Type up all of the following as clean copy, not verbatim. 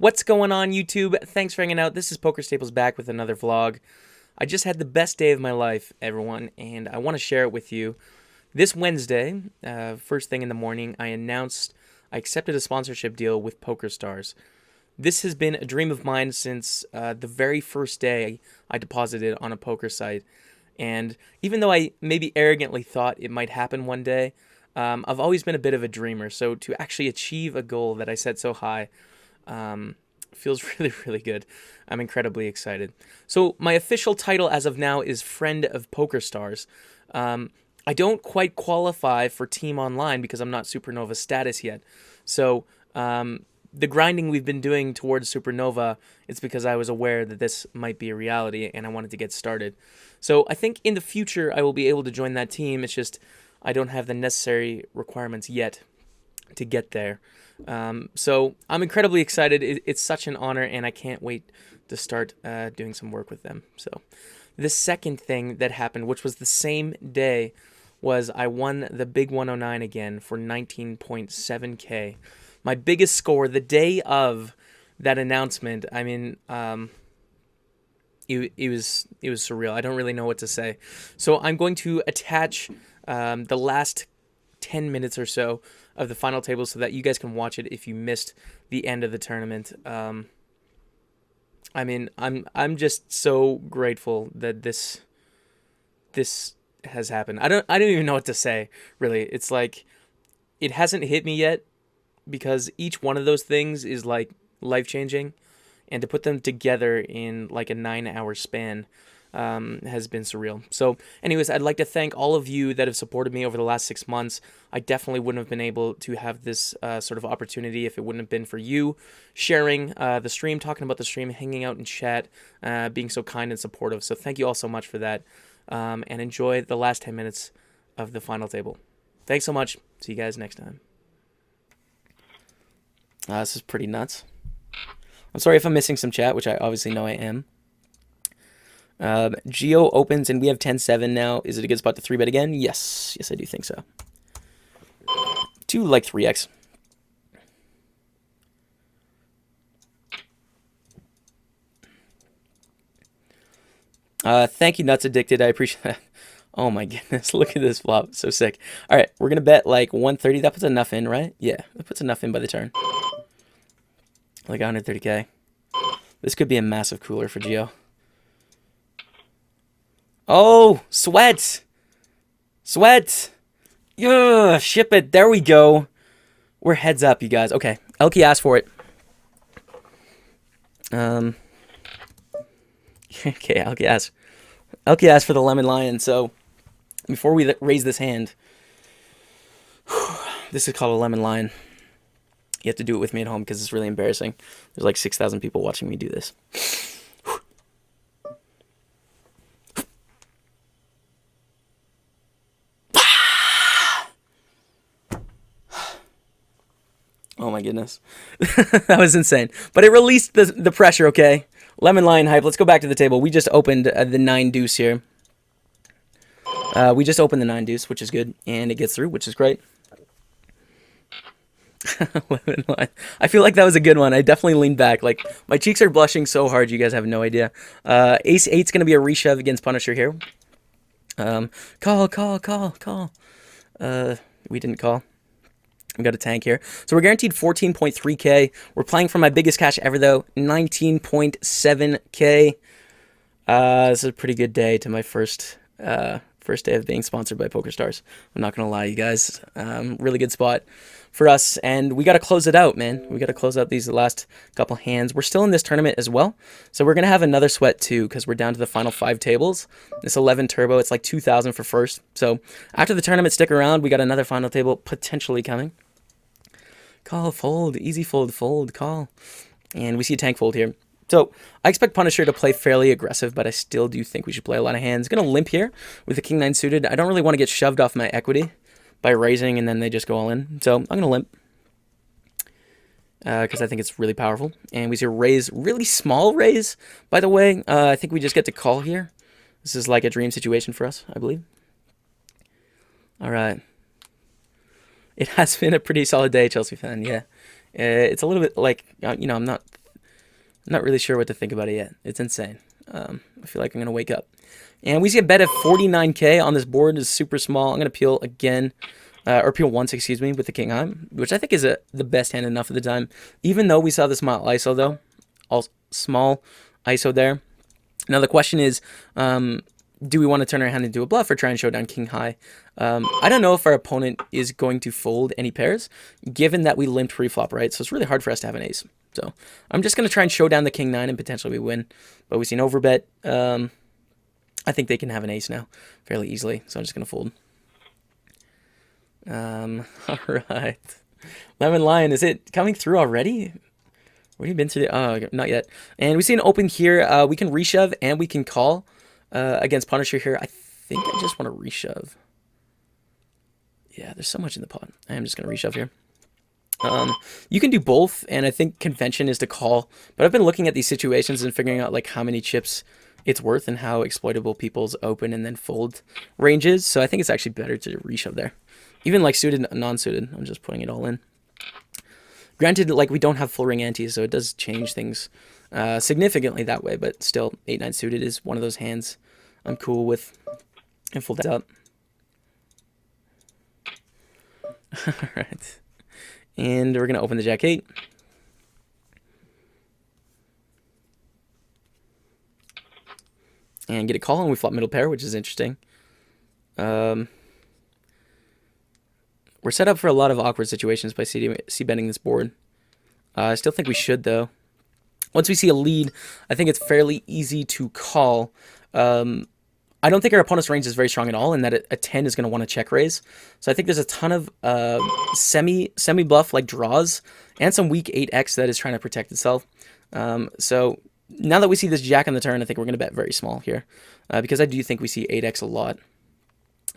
What's going on, YouTube? Thanks for hanging out. This is PokerStaples back with another vlog. I just had the best day of my life, everyone, and I want to share it with you. This Wednesday, first thing in the morning, I announced I accepted a sponsorship deal with PokerStars. This has been a dream of mine since the very first day I deposited on a poker site. And even though I maybe arrogantly thought it might happen one day, I've always been a bit of a dreamer. So to actually achieve a goal that I set so high feels really, really good. I'm incredibly excited. So my official title as of now is Friend of PokerStars. I don't quite qualify for Team Online because I'm not Supernova status yet. So the grinding we've been doing towards Supernova, it's because I was aware that this might be a reality and I wanted to get started. So I think in the future I will be able to join that team. It's just I don't have the necessary requirements yet to get there. So I'm incredibly excited. It's such an honor, and I can't wait to start doing some work with them. So the second thing that happened, which was the same day, was I won the Big 109 again for 19.7K. My biggest score the day of that announcement. I mean, it was surreal. I don't really know what to say. So I'm going to attach the last 10 minutes or so of the final table so that you guys can watch it if you missed the end of the tournament. I mean, I'm just so grateful that this has happened. I don't even know what to say, really. It's like it hasn't hit me yet because each one of those things is like life-changing, and to put them together in like a 9-hour span has been surreal. So anyways, I'd like to thank all of you that have supported me over the last 6 months. I definitely wouldn't have been able to have this sort of opportunity if it wouldn't have been for you sharing the stream, talking about the stream, hanging out in chat, being so kind and supportive. So thank you all so much for that, and enjoy the last 10 minutes of the final table. Thanks so much. See you guys next time. This is pretty nuts. I'm sorry if I'm missing some chat, which I obviously know I am. Geo opens and we have 10-7 now. Is it a good spot to 3-bet again? Yes. Yes, I do think so. To like 3x. Thank you, Nuts Addicted. I appreciate that. Oh my goodness. Look at this flop. So sick. All right. We're going to bet like 130. That puts enough in, right? Yeah. That puts enough in by the turn. Like 130K. This could be a massive cooler for Geo. Oh, sweat. Sweat. Yeah, ship it. There we go. We're heads up, you guys. Okay, Elkie asked for it. Okay, Elkie asked for the lemon lion. So before we raise this hand, this is called a lemon lion. You have to do it with me at home because it's really embarrassing. There's like 6,000 people watching me do this. Oh my goodness. That was insane. But it released the pressure, okay? Lemon Lion hype. Let's go back to the table. We just opened the 9 deuce here. We just opened the 9 deuce, which is good. And it gets through, which is great. Lemon Lion. I feel like that was a good one. I definitely leaned back. Like, my cheeks are blushing so hard, you guys have no idea. Ace 8's going to be a reshove against Punisher here. Call. We didn't call. We got a tank here. So we're guaranteed 14.3K. We're playing for my biggest cash ever, though, 19.7K. This is a pretty good day to my first day of being sponsored by PokerStars. I'm not going to lie, you guys. Really good spot for us. And we got to close it out, man. We got to close out these last couple hands. We're still in this tournament as well. So we're going to have another sweat, too, because we're down to the final 5 tables. This 11 turbo, it's like 2,000 for first. So after the tournament, stick around. We got another final table potentially coming. Call, fold, easy fold, fold, call. And we see a tank fold here. So I expect Punisher to play fairly aggressive, but I still do think we should play a lot of hands. Going to limp here with the King 9 suited. I don't really want to get shoved off my equity by raising and then they just go all in. So I'm going to limp because I think it's really powerful. And we see a raise, really small raise, by the way. I think we just get to call here. This is like a dream situation for us, I believe. All right. It has been a pretty solid day, Chelsea fan, yeah. It's a little bit like, you know, I'm not I'm not really sure what to think about it yet. It's insane. I feel like I'm going to wake up. And we see a bet of 49K on this board. Is super small. I'm going to peel again, or peel once, excuse me, with the king high, which I think is the best hand enough of the time. Even though we saw the small ISO, though. All small ISO there. Now the question is, do we want to turn our hand into a bluff or try and show down king high? I don't know if our opponent is going to fold any pairs, given that we limped pre-flop, right? So it's really hard for us to have an ace. So I'm just going to try and show down the king nine and potentially we win. But we see an overbet. I think they can have an ace now fairly easily. So I'm just going to fold. All right. Lemon Lion, is it coming through already? Where have you been to? Oh, not yet. And we see an open here. We can reshove and we can call against Punisher here. I think I just want to reshove. Yeah, there's so much in the pot. I am just going to reshove here. You can do both, and I think convention is to call. But I've been looking at these situations and figuring out like how many chips it's worth and how exploitable people's open and then fold range is. So I think it's actually better to reshove there. Even like suited, non-suited, I'm just putting it all in. Granted, like we don't have full ring ante, so it does change things significantly that way. But still, 8-9 suited is one of those hands I'm cool with. And fold that up. All right. And we're going to open the jack 8. And get a call, and we flop middle pair, which is interesting. We're set up for a lot of awkward situations by c-betting this board. I still think we should, though. Once we see a lead, I think it's fairly easy to call. I don't think our opponent's range is very strong at all, and that a 10 is going to want to check raise. So I think there's a ton of semi-bluff like draws and some weak 8x that is trying to protect itself. So now that we see this jack on the turn, I think we're going to bet very small here because I do think we see 8x a lot.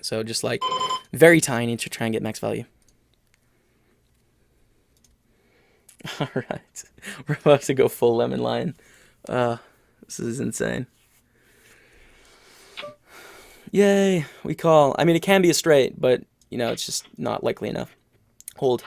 So just like very tiny to try and get max value. All right, we're about to go full lemon lion. This is insane. Yay, we call. I mean, it can be a straight, but, you know, it's just not likely enough. Hold.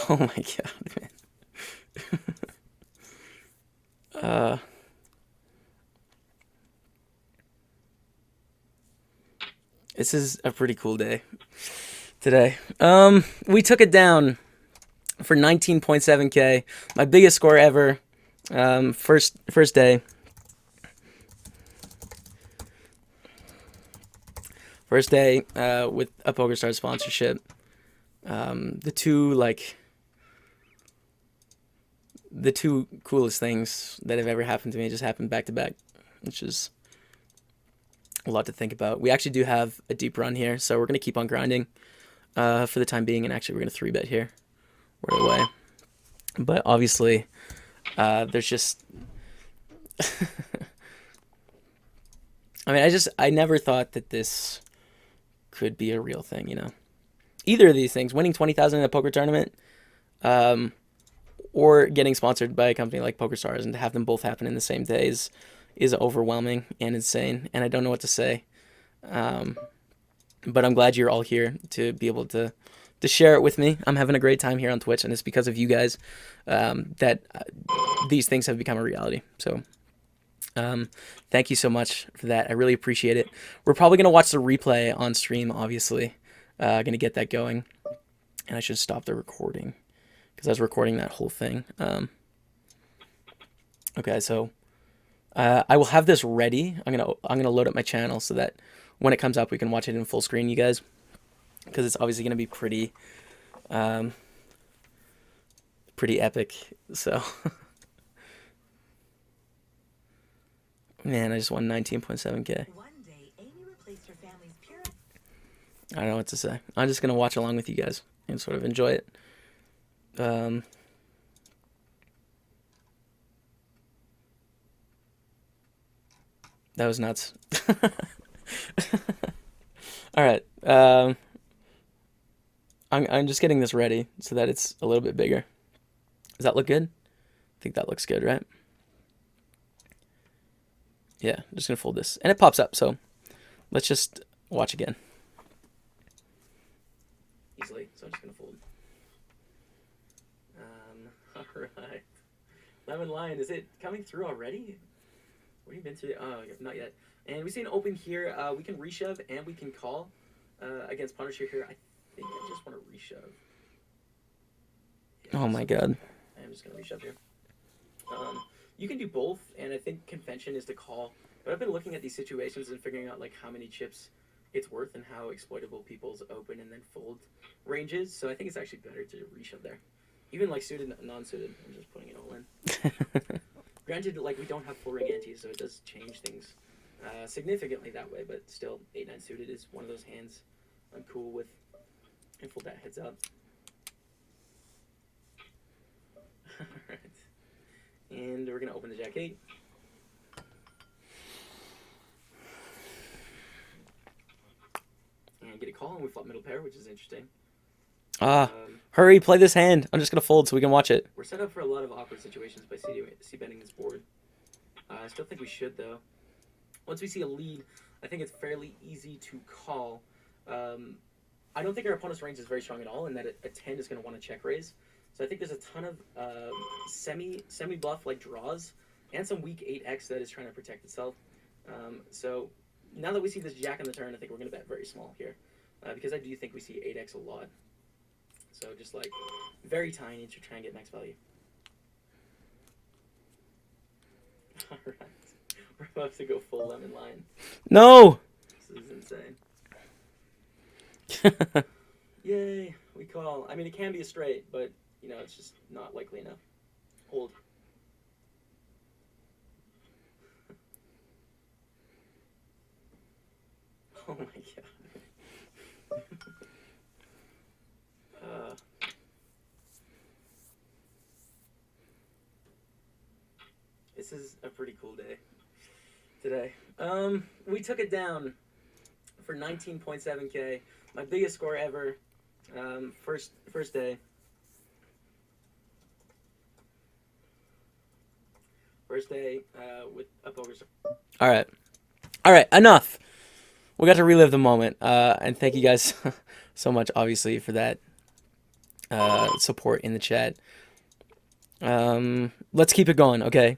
Oh my god, man. This is a pretty cool day today. We took it down for 19.7K. My biggest score ever. First day. First day with a PokerStars sponsorship. The two coolest things that have ever happened to me just happened back to back, which is a lot to think about. We actually do have a deep run here, so we're going to keep on grinding for the time being, and actually we're going to 3-bet here. We're away. But obviously, there's just... I mean, I never thought that this could be a real thing, you know. Either of these things, winning 20,000 in a poker tournament, or getting sponsored by a company like PokerStars, and to have them both happen in the same day is overwhelming and insane, and I don't know what to say. But I'm glad you're all here to be able to share it with me. I'm having a great time here on Twitch, and it's because of you guys that these things have become a reality. So thank you so much for that. I really appreciate it. We're probably going to watch the replay on stream, obviously. Going to get that going. And I should stop the recording because I was recording that whole thing. Okay, so I will have this ready. I'm gonna load up my channel so that when it comes up, we can watch it in full screen, you guys, because it's obviously gonna be pretty epic. So, man, I just won 19.7K. I don't know what to say. I'm just gonna watch along with you guys and sort of enjoy it. That was nuts. All right. I'm just getting this ready so that it's a little bit bigger. Does that look good? I think that looks good, right? Yeah, I'm just gonna fold this, and it pops up. So let's just watch again. Easily. so I'm just gonna fold. All right. Lemon Lion, is it coming through already? What have you been through? Oh, not yet. And we see an open here. We can reshove and we can call against Punisher here. I think I just want to reshove. Yeah, Oh my god. I'm just gonna reshove here. You can do both, and I think convention is to call. But I've been looking at these situations and figuring out like how many chips it's worth and how exploitable people's open and then fold ranges. So I think it's actually better to reshove there. Even like suited, non-suited, I'm just putting it all in. Granted, like we don't have full ring ante, so it does change things significantly that way. But still, 8-9 suited is one of those hands I'm cool with. And fold that heads up. All right, and we're gonna open the Jack 8. And get a call, and we flop middle pair, which is interesting. Hurry, play this hand. I'm just going to fold so we can watch it. We're set up for a lot of awkward situations by c-betting this board. I still think we should, though. Once we see a lead, I think it's fairly easy to call. I don't think our opponent's range is very strong at all, and that a 10 is going to want to check raise. So I think there's a ton of semi-bluff like draws and some weak 8x that is trying to protect itself. So now that we see this jack on the turn, I think we're going to bet very small here because I do think we see 8x a lot. So just like very tiny to try and get max value. All right, we're about to go full lemon line. No. This is insane. Yay, we call. I mean, it can be a straight, but you know, it's just not likely enough. Hold. Oh my god. This is a pretty cool day today. We took it down for 19.7K. My biggest score ever. First day. First day with a PokerStars. All right, enough. We got to relive the moment. And thank you guys so much, obviously, for that support in the chat. Let's keep it going, okay?